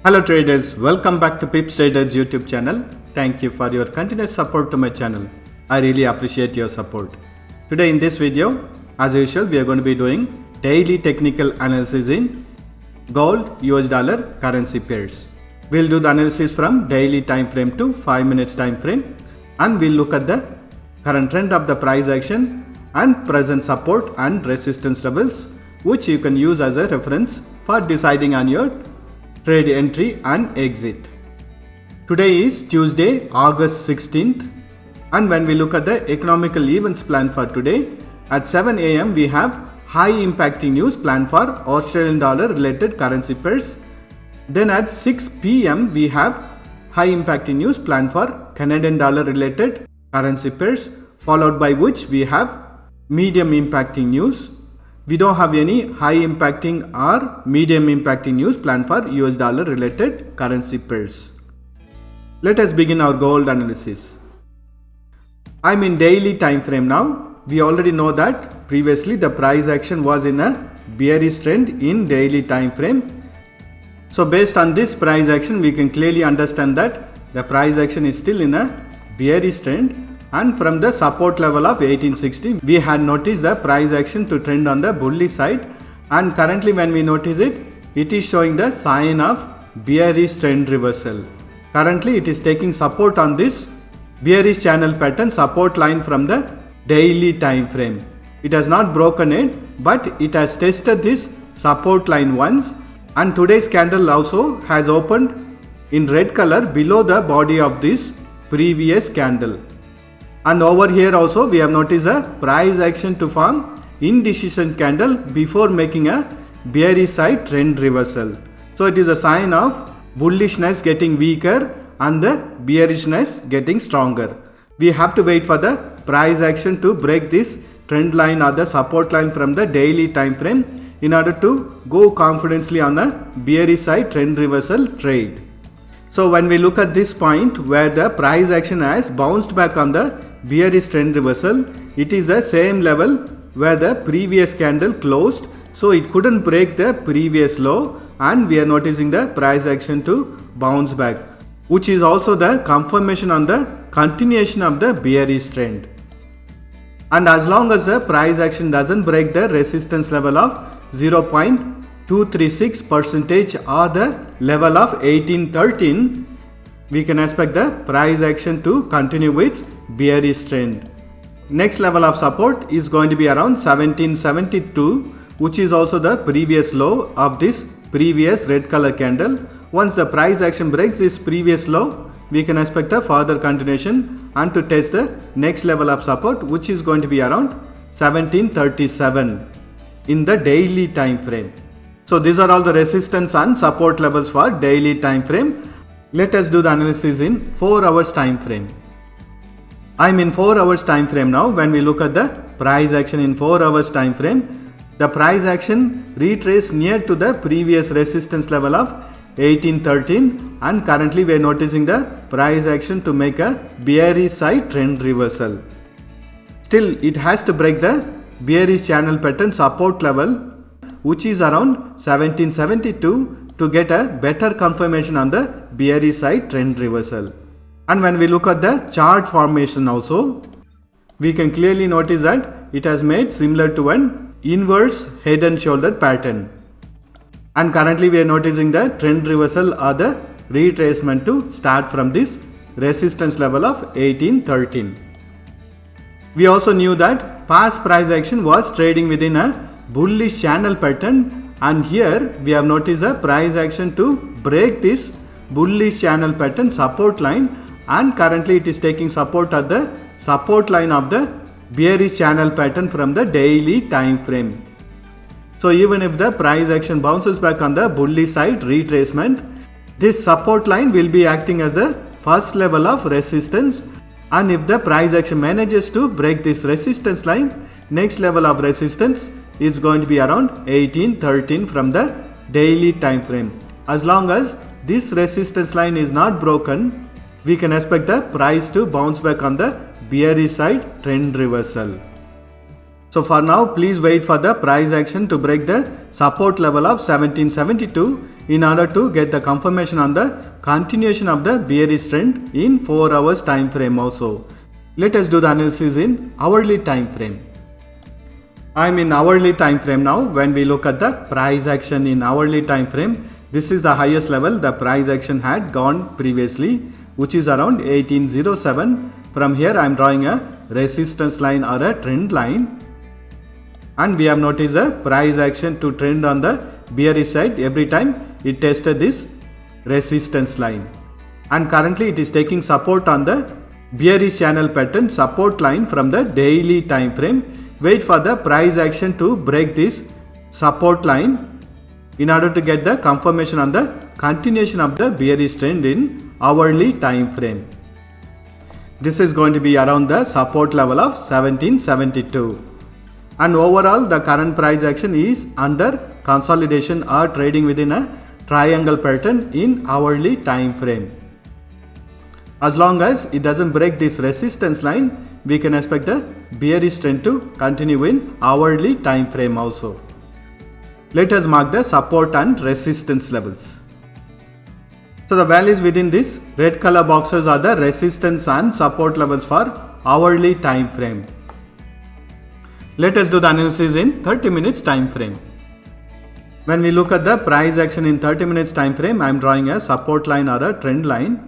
Hello traders, welcome back to Pips Traders YouTube channel. Thank you for your continuous support to my channel. I really appreciate your support. Today in this video, as usual, we are going to be doing daily technical analysis in gold, US dollar, currency pairs. We'll do the analysis from daily time frame to 5 minutes time frame, and we'll look at the current trend of the price action and present support and resistance levels, which you can use as a reference for deciding on your trade entry and exit. Today is Tuesday, August 16th, and when we look at the economical events plan for today, at 7 AM we have high impacting news planned for Australian dollar related currency pairs. Then at 6 PM we have high impacting news planned for Canadian dollar related currency pairs, followed by which we have medium impacting news. We don't have any high impacting or medium impacting news planned for US dollar related currency pairs. Let us begin our gold analysis. I'm in daily time frame now. We already know that previously the price action was in a bearish trend in daily time frame. So based on this price action, we can clearly understand that the price action is still in a bearish trend. And from the support level of 1860, we had noticed the price action to trend on the bullish side, and currently when we notice it, it is showing the sign of bearish trend reversal. Currently it is taking support on this bearish channel pattern support line from the daily time frame. It has not broken it, but it has tested this support line once, and today's candle also has opened in red color below the body of this previous candle. And over here also we have noticed a price action to form indecision candle before making a bearish side trend reversal. So it is a sign of bullishness getting weaker and the bearishness getting stronger. We have to wait for the price action to break this trend line or the support line from the daily time frame in order to go confidently on a bearish side trend reversal trade. So when we look at this point where the price action has bounced back on the bearish trend reversal, it is the same level where the previous candle closed, so it couldn't break the previous low, and we are noticing the price action to bounce back, which is also the confirmation on the continuation of the bearish trend. And as long as the price action doesn't break the resistance level of 0.236% or the level of 1813, we can expect the price action to continue with bearish trend. Next level of support is going to be around 1772, which is also the previous low of this previous red color candle. Once the price action breaks this previous low, we can expect a further continuation and to test the next level of support, which is going to be around 1737 in the daily time frame. So these are all the resistance and support levels for daily time frame. Let us do the analysis in 4 hours time frame. I'm in 4 hours time frame now. When we look at the price action in 4 hours time frame, the price action retraced near to the previous resistance level of 1813, and currently we are noticing the price action to make a bearish side trend reversal. Still it has to break the bearish channel pattern support level, which is around 1772, to get a better confirmation on the bearish side trend reversal. And when we look at the chart formation also, we can clearly notice that it has made similar to an inverse head and shoulder pattern. And currently we are noticing the trend reversal or the retracement to start from this resistance level of 1813. We also knew that past price action was trading within a bullish channel pattern, and here we have noticed a price action to break this bullish channel pattern support line, and currently it is taking support at the support line of the bearish channel pattern from the daily time frame. So even if the price action bounces back on the bullish side retracement, this support line will be acting as the first level of resistance, and if the price action manages to break this resistance line, next level of resistance is going to be around 1813 from the daily time frame. As long as this resistance line is not broken, we can expect the price to bounce back on the bearish side trend reversal. So for now, please wait for the price action to break the support level of 1772 in order to get the confirmation on the continuation of the bearish trend in 4 hours time frame also. Let us do the analysis in hourly time frame. I am in hourly time frame now. When we look at the price action in hourly time frame, this is the highest level the price action had gone previously, which is around 1807. From here I am drawing a resistance line or a trend line, and we have noticed a price action to trend on the bearish side every time it tested this resistance line, and currently it is taking support on the bearish channel pattern support line from the daily time frame. Wait for the price action to break this support line in order to get the confirmation on the continuation of the bearish trend in hourly time frame. This is going to be around the support level of 1772, and overall the current price action is under consolidation or trading within a triangle pattern in hourly time frame. As long as it doesn't break this resistance line, we can expect the bearish trend to continue in hourly time frame also. Let us mark the support and resistance levels. So the values within this red color boxes are the resistance and support levels for hourly time frame. Let us do the analysis in 30 minutes time frame. When we look at the price action in 30 minutes time frame, I am drawing a support line or a trend line.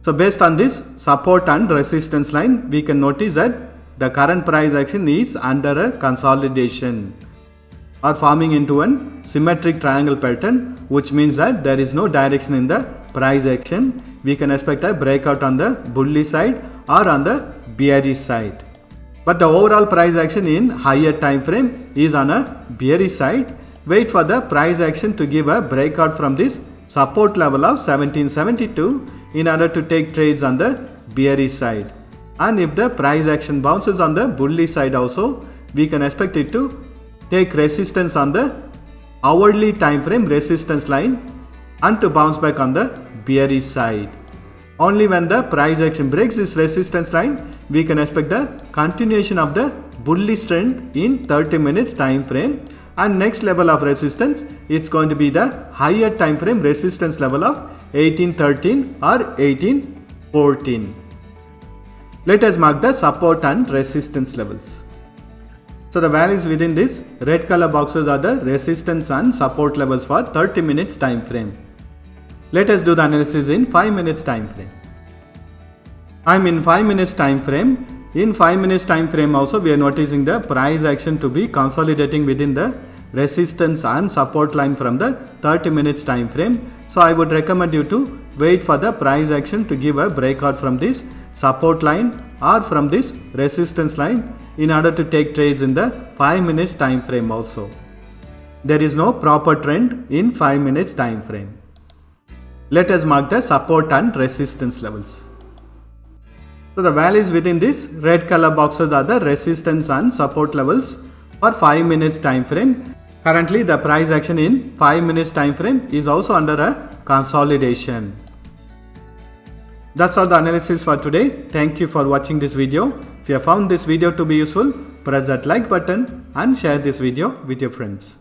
So based on this support and resistance line, we can notice that the current price action is under a consolidation or forming into a symmetric triangle pattern, which means that there is no direction in the price action. We can expect a breakout on the bullish side or on the bearish side. But the overall price action in higher time frame is on a bearish side. Wait for the price action to give a breakout from this support level of 1772 in order to take trades on the bearish side. And if the price action bounces on the bullish side also, we can expect it to take resistance on the hourly time frame resistance line and to bounce back on the bearish side. Only when the price action breaks this resistance line, we can expect the continuation of the bullish trend in 30 minutes time frame. And next level of resistance, it's going to be the higher time frame resistance level of 1813 or 1814. Let us mark the support and resistance levels. So the values within this red color boxes are the resistance and support levels for 30 minutes time frame. Let us do the analysis in 5 minutes time frame. I am in 5 minutes time frame. In 5 minutes time frame also, we are noticing the price action to be consolidating within the resistance and support line from the 30 minutes time frame. So I would recommend you to wait for the price action to give a breakout from this support line or from this resistance line in order to take trades in the 5 minutes time frame also. There is no proper trend in 5 minutes time frame. Let us mark the support and resistance levels. So the values within this red color boxes are the resistance and support levels for 5 minutes time frame. Currently the price action in 5 minutes time frame is also under a consolidation. That's all the analysis for today. Thank you for watching this video. If you have found this video to be useful, press that like button and share this video with your friends.